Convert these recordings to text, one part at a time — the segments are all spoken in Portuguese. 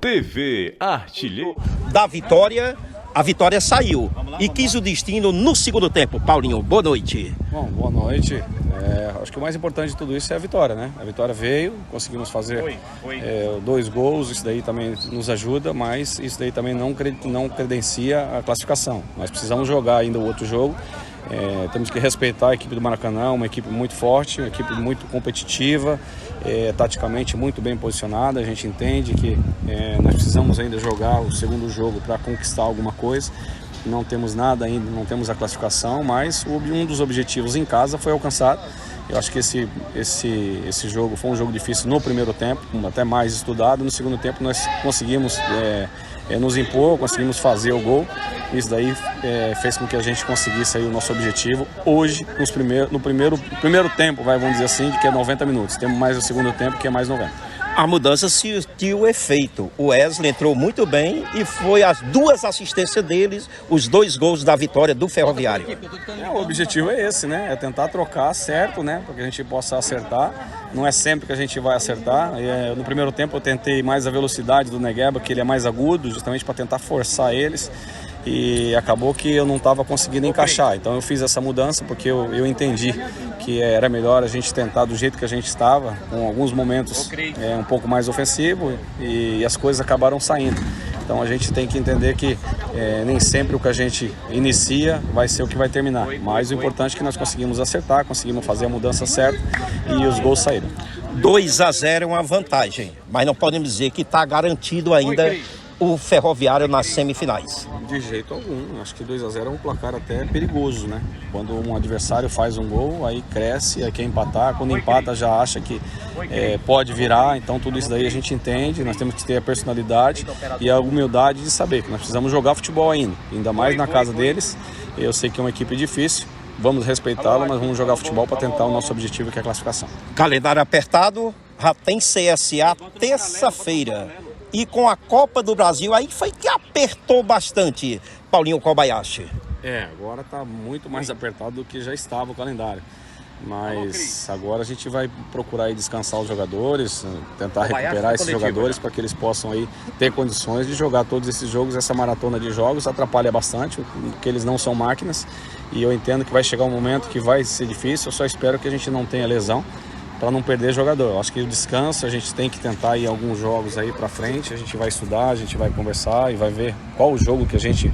TV Artilheiro da vitória, a vitória saiu e quis o destino no segundo tempo. Paulinho, boa noite. Bom, boa noite. Acho que o mais importante de tudo isso é a vitória, né? A vitória veio, conseguimos fazer 2 gols, isso daí também nos ajuda, mas isso daí também não credencia a classificação. Nós precisamos jogar ainda o outro jogo. Temos que respeitar a equipe do Maracanã, uma equipe muito forte, uma equipe muito competitiva, taticamente muito bem posicionada. A gente entende que nós precisamos ainda jogar o segundo jogo para conquistar alguma coisa. Não temos nada ainda, não temos a classificação, mas um dos objetivos em casa foi alcançado. Eu acho que esse jogo foi um jogo difícil no primeiro tempo, até mais estudado. No segundo tempo nós conseguimos nos impor, conseguimos fazer o gol. Isso daí fez com que a gente conseguisse aí o nosso objetivo hoje, no primeiro tempo, vamos dizer assim, que é 90 minutos. Temos mais o segundo tempo, que é mais 90. A mudança sentiu efeito. O Wesley entrou muito bem e foi as 2 assistências deles, os 2 gols da vitória do Ferroviário. O objetivo é esse, né? É tentar trocar certo, né? Para que a gente possa acertar. Não é sempre que a gente vai acertar. No primeiro tempo eu tentei mais a velocidade do Negueba, que ele é mais agudo, justamente para tentar forçar eles. E acabou que eu não estava conseguindo encaixar. Então eu fiz essa mudança porque eu entendi que era melhor a gente tentar do jeito que a gente estava, com alguns momentos um pouco mais ofensivo, e as coisas acabaram saindo. Então a gente tem que entender que nem sempre o que a gente inicia vai ser o que vai terminar. Mas o importante é que nós conseguimos acertar, conseguimos fazer a mudança certa e os gols saíram. 2-0 é uma vantagem, mas não podemos dizer que está garantido ainda o Ferroviário nas semifinais. De jeito algum. Acho que 2-0 é um placar até perigoso, né? Quando um adversário faz um gol, aí cresce, aí quer empatar. Quando empata, já acha que pode virar. Então tudo isso daí a gente entende. Nós temos que ter a personalidade e a humildade de saber que nós precisamos jogar futebol ainda mais na casa deles. Eu sei que é uma equipe difícil. Vamos respeitá-la, mas vamos jogar futebol para tentar o nosso objetivo, que é a classificação. Calendário apertado, já tem CSA terça-feira. E com a Copa do Brasil, aí foi que apertou bastante, Paulinho Kobayashi. Agora está muito mais apertado do que já estava o calendário. Mas agora a gente vai procurar aí descansar os jogadores, tentar recuperar esses jogadores para que eles possam aí ter condições de jogar todos esses jogos. Essa maratona de jogos atrapalha bastante, porque eles não são máquinas. E eu entendo que vai chegar um momento que vai ser difícil, eu só espero que a gente não tenha lesão, para não perder jogador. Eu acho que o descanso a gente tem que tentar ir alguns jogos aí para frente. A gente vai estudar, a gente vai conversar e vai ver qual o jogo que a gente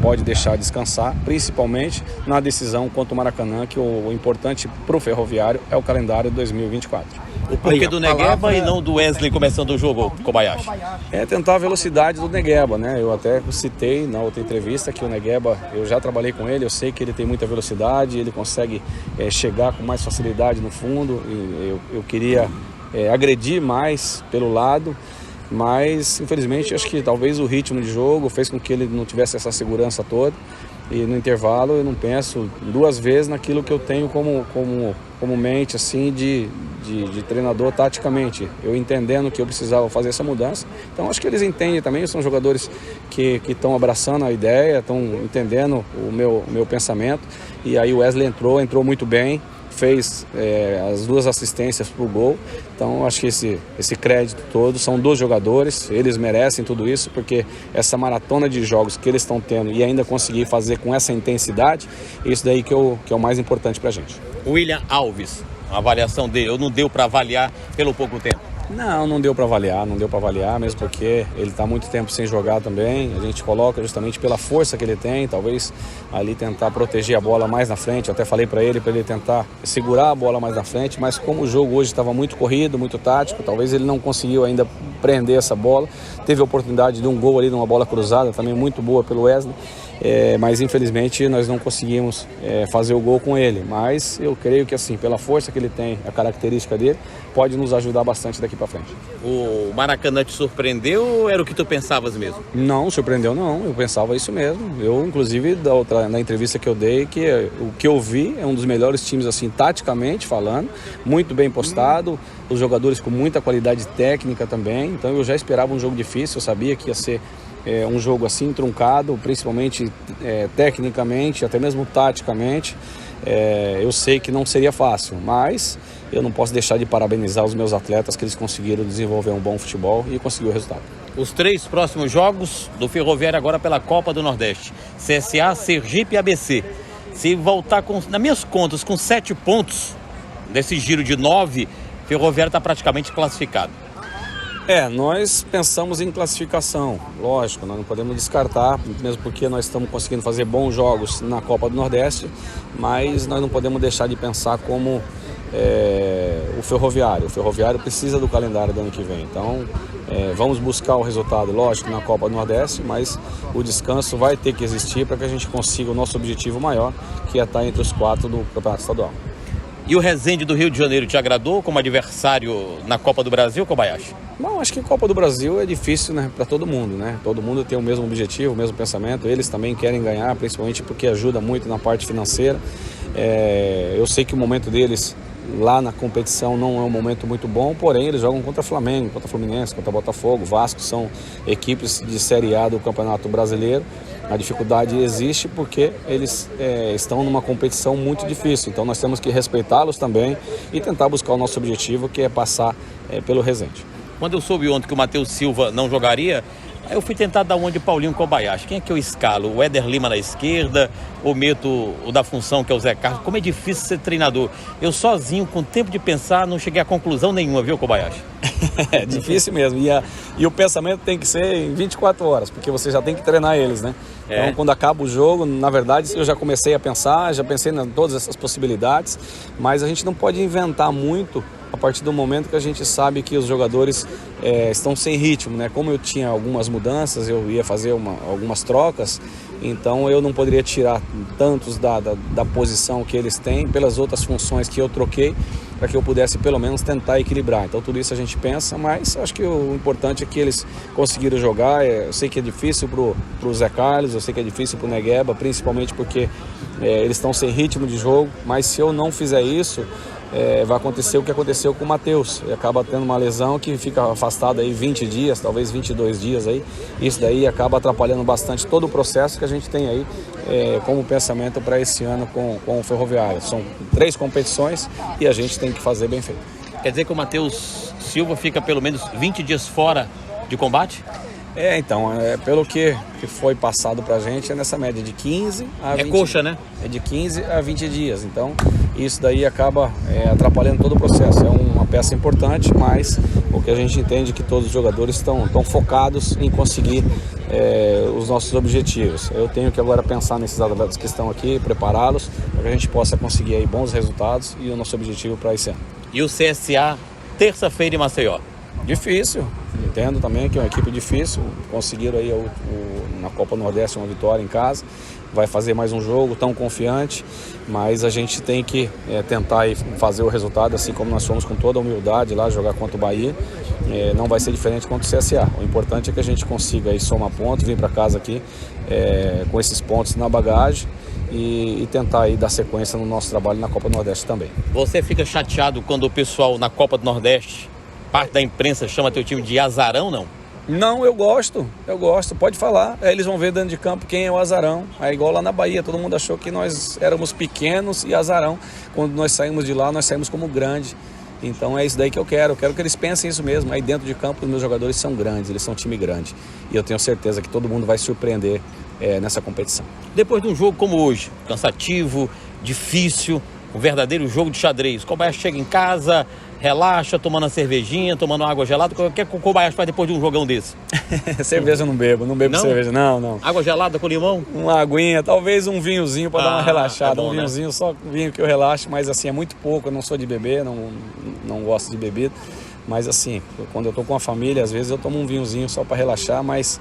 pode deixar descansar, principalmente na decisão contra o Maracanã, que o importante para o Ferroviário é o calendário 2024. O porquê do Negueba e não do Wesley começando o jogo, Kobayashi? Tentar a velocidade do Negueba, né? Eu até citei na outra entrevista que o Negueba, eu já trabalhei com ele, eu sei que ele tem muita velocidade, ele consegue chegar com mais facilidade no fundo. Eu queria agredir mais pelo lado, mas infelizmente acho que talvez o ritmo de jogo fez com que ele não tivesse essa segurança toda. E no intervalo eu não penso 2 vezes naquilo que eu tenho como mente assim de treinador taticamente. Eu entendendo que eu precisava fazer essa mudança. Então acho que eles entendem também, são jogadores que estão abraçando a ideia, estão entendendo o meu pensamento. E aí o Wesley entrou muito bem, fez as 2 assistências para o gol. Então acho que esse crédito todo são dos jogadores, eles merecem tudo isso, porque essa maratona de jogos que eles estão tendo e ainda conseguir fazer com essa intensidade, isso daí que é o mais importante para a gente. William Alves, a avaliação dele, ou não deu para avaliar pelo pouco tempo? Não deu para avaliar, mesmo porque ele está muito tempo sem jogar também. A gente coloca justamente pela força que ele tem, talvez ali tentar proteger a bola mais na frente. Eu até falei para ele tentar segurar a bola mais na frente, mas como o jogo hoje estava muito corrido, muito tático, talvez ele não conseguiu ainda prender essa bola. Teve a oportunidade de um gol ali, de uma bola cruzada, também muito boa pelo Wesley. Mas infelizmente nós não conseguimos fazer o gol com ele, mas eu creio que assim, pela força que ele tem, a característica dele, pode nos ajudar bastante daqui para frente. O Maracanã te surpreendeu ou era o que tu pensavas mesmo? Não, surpreendeu não, eu pensava isso mesmo. Eu inclusive na entrevista que eu dei, que o que eu vi é um dos melhores times assim, taticamente falando, muito bem postado, os jogadores com muita qualidade técnica também, então eu já esperava um jogo difícil, eu sabia que ia ser um jogo assim truncado, principalmente tecnicamente, até mesmo taticamente. Eu sei que não seria fácil, mas eu não posso deixar de parabenizar os meus atletas que eles conseguiram desenvolver um bom futebol e conseguir o resultado. Os 3 próximos jogos do Ferroviário agora pela Copa do Nordeste: CSA, Sergipe e ABC. Se voltar, nas minhas contas, com 7 pontos, nesse giro de 9, Ferroviário está praticamente classificado. Nós pensamos em classificação, lógico, nós não podemos descartar, mesmo porque nós estamos conseguindo fazer bons jogos na Copa do Nordeste, mas nós não podemos deixar de pensar como o Ferroviário. O Ferroviário precisa do calendário do ano que vem, então vamos buscar o resultado, lógico, na Copa do Nordeste, mas o descanso vai ter que existir para que a gente consiga o nosso objetivo maior, que é estar entre os 4 do Campeonato Estadual. E o Resende do Rio de Janeiro te agradou como adversário na Copa do Brasil, Kobayashi? Bom, acho que a Copa do Brasil é difícil, né, para todo mundo, né? Todo mundo tem o mesmo objetivo, o mesmo pensamento. Eles também querem ganhar, principalmente porque ajuda muito na parte financeira. Eu sei que o momento deles lá na competição não é um momento muito bom, porém eles jogam contra Flamengo, contra Fluminense, contra Botafogo, Vasco, são equipes de Série A do Campeonato Brasileiro. A dificuldade existe porque eles estão numa competição muito difícil, então nós temos que respeitá-los também e tentar buscar o nosso objetivo, que é passar pelo Resende. Quando eu soube ontem que o Matheus Silva não jogaria, eu fui tentar dar uma de Paulinho Kobayashi. Quem é que eu escalo? O Éder Lima na esquerda, ou meto o da função, que é o Zé Carlos? Como é difícil ser treinador. Eu sozinho, com tempo de pensar, não cheguei a conclusão nenhuma, viu, Kobayashi? É difícil mesmo, e o pensamento tem que ser em 24 horas, porque você já tem que treinar eles, né? Então, quando acaba o jogo, na verdade, eu já comecei a pensar, já pensei em todas essas possibilidades, mas a gente não pode inventar muito a partir do momento que a gente sabe que os jogadores estão sem ritmo, né? Como eu tinha algumas mudanças, eu ia fazer algumas trocas, então eu não poderia tirar tantos da posição que eles têm pelas outras funções que eu troquei, para que eu pudesse pelo menos tentar equilibrar. Então tudo isso a gente pensa, mas acho que o importante é que eles conseguiram jogar. Eu sei que é difícil pro Zé Carlos, eu sei que é difícil pro Negueba, principalmente porque eles estão sem ritmo de jogo, mas se eu não fizer isso, vai acontecer o que aconteceu com o Matheus. Ele acaba tendo uma lesão que fica afastado aí 20 dias, talvez 22 dias aí. Isso daí acaba atrapalhando bastante todo o processo que a gente tem aí como pensamento para esse ano com o Ferroviário. São 3 competições e a gente tem que fazer bem feito. Quer dizer que o Matheus Silva fica pelo menos 20 dias fora de combate? Então, pelo que foi passado pra gente, é nessa média de 15 a 20 coxa, né? É de 15 a 20 dias. Então, isso daí acaba atrapalhando todo o processo. É uma peça importante, mas o que a gente entende é que todos os jogadores estão focados em conseguir os nossos objetivos. Eu tenho que agora pensar nesses atletas que estão aqui, prepará-los, para que a gente possa conseguir aí bons resultados e o nosso objetivo para esse ano. E o CSA, terça-feira em Maceió? Difícil, entendo também que é uma equipe difícil. Conseguiram aí na Copa Nordeste uma vitória em casa, vai fazer mais um jogo tão confiante, mas a gente tem que tentar aí fazer o resultado, assim como nós fomos com toda a humildade lá jogar contra o Bahia. Não vai ser diferente contra o CSA. O importante é que a gente consiga aí somar pontos, vir para casa aqui com esses pontos na bagagem e tentar aí dar sequência no nosso trabalho na Copa do Nordeste também. Você fica chateado quando o pessoal na Copa do Nordeste, parte da imprensa, chama teu time de azarão, não? Não, eu gosto, pode falar. Aí eles vão ver dentro de campo quem é o azarão. É igual lá na Bahia, todo mundo achou que nós éramos pequenos e azarão. Quando nós saímos de lá, nós saímos como grande. Então é isso daí que eu quero que eles pensem isso mesmo. Aí dentro de campo os meus jogadores são grandes, eles são um time grande. E eu tenho certeza que todo mundo vai surpreender nessa competição. Depois de um jogo como hoje, cansativo, difícil, um verdadeiro jogo de xadrez, o Kobayashi chega em casa, relaxa, tomando uma cervejinha, tomando água gelada. O que o Kobayashi faz depois de um jogão desse? Cerveja eu não bebo cerveja, não. Água gelada com limão? Uma aguinha, talvez um vinhozinho para dar uma relaxada, bom, um vinhozinho, né? Só vinho que eu relaxo, mas assim, é muito pouco, eu não sou de beber, não gosto de bebida. Mas assim, quando eu tô com a família, às vezes eu tomo um vinhozinho só para relaxar, mas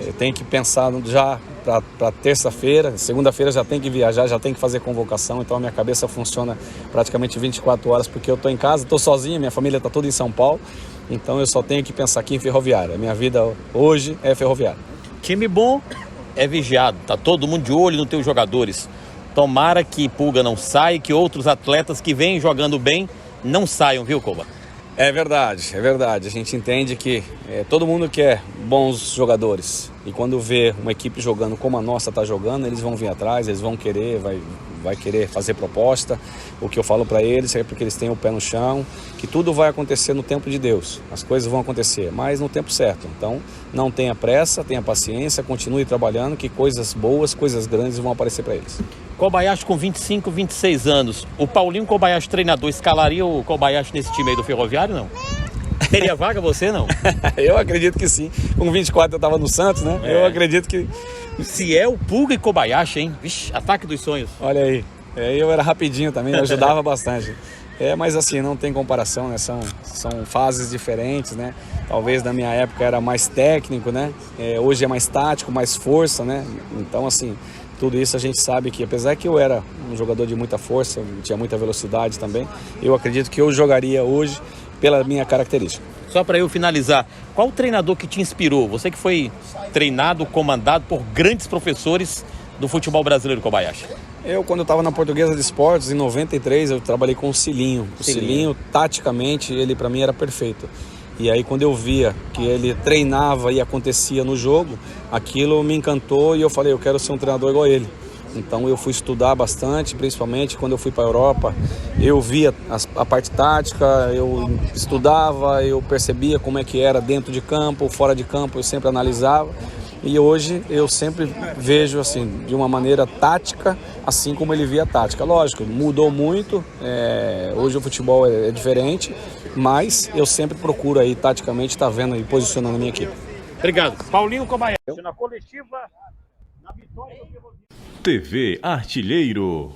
eu tenho que pensar já para terça-feira, segunda-feira já tem que viajar, já tem que fazer convocação, então a minha cabeça funciona praticamente 24 horas, porque eu tô em casa, tô sozinho, minha família tá toda em São Paulo, então eu só tenho que pensar aqui em Ferroviária. A minha vida hoje é Ferroviária. Time bom é vigiado, tá todo mundo de olho nos teus jogadores. Tomara que Pulga não saia, que outros atletas que vêm jogando bem não saiam, viu, Koba? É verdade. A gente entende que todo mundo quer bons jogadores. E quando vê uma equipe jogando como a nossa está jogando, eles vão vir atrás, eles vão querer, vai querer fazer proposta. O que eu falo para eles é porque eles têm o pé no chão, que tudo vai acontecer no tempo de Deus. As coisas vão acontecer, mas no tempo certo. Então, não tenha pressa, tenha paciência, continue trabalhando, que coisas boas, coisas grandes vão aparecer para eles. Kobayashi com 25, 26 anos. O Paulinho Kobayashi, treinador, escalaria o Kobayashi nesse time aí do Ferroviário, não? Teria vaga você, não? Eu acredito que sim. Com 24 eu estava no Santos, né? Eu acredito que... Se é o Pulga e Kobayashi, hein? Vixe, ataque dos sonhos. Olha aí. Eu era rapidinho também, eu ajudava bastante. Mas assim, não tem comparação, né? São fases diferentes, né? Talvez na minha época era mais técnico, né? Hoje é mais tático, mais força, né? Então, assim, tudo isso a gente sabe que, apesar que eu era um jogador de muita força, tinha muita velocidade também, eu acredito que eu jogaria hoje pela minha característica. Só para eu finalizar, qual o treinador que te inspirou? Você que foi treinado, comandado por grandes professores do futebol brasileiro, Kobayashi. Quando eu estava na Portuguesa de Esportes, em 93, eu trabalhei com o Cilinho. O Cilinho, taticamente, ele para mim era perfeito. E aí, quando eu via que ele treinava e acontecia no jogo, aquilo me encantou e eu falei, eu quero ser um treinador igual a ele. Então eu fui estudar bastante, principalmente quando eu fui para a Europa, eu via a parte tática, eu estudava, eu percebia como é que era dentro de campo, fora de campo, eu sempre analisava. E hoje eu sempre vejo assim, de uma maneira tática, assim como ele via a tática. Lógico, mudou muito, hoje o futebol é diferente, mas eu sempre procuro aí, taticamente, estar vendo e posicionando a minha equipe. Obrigado. Paulinho Kobayashi, na coletiva, na vitória do Ferroviário. TV Artilheiro.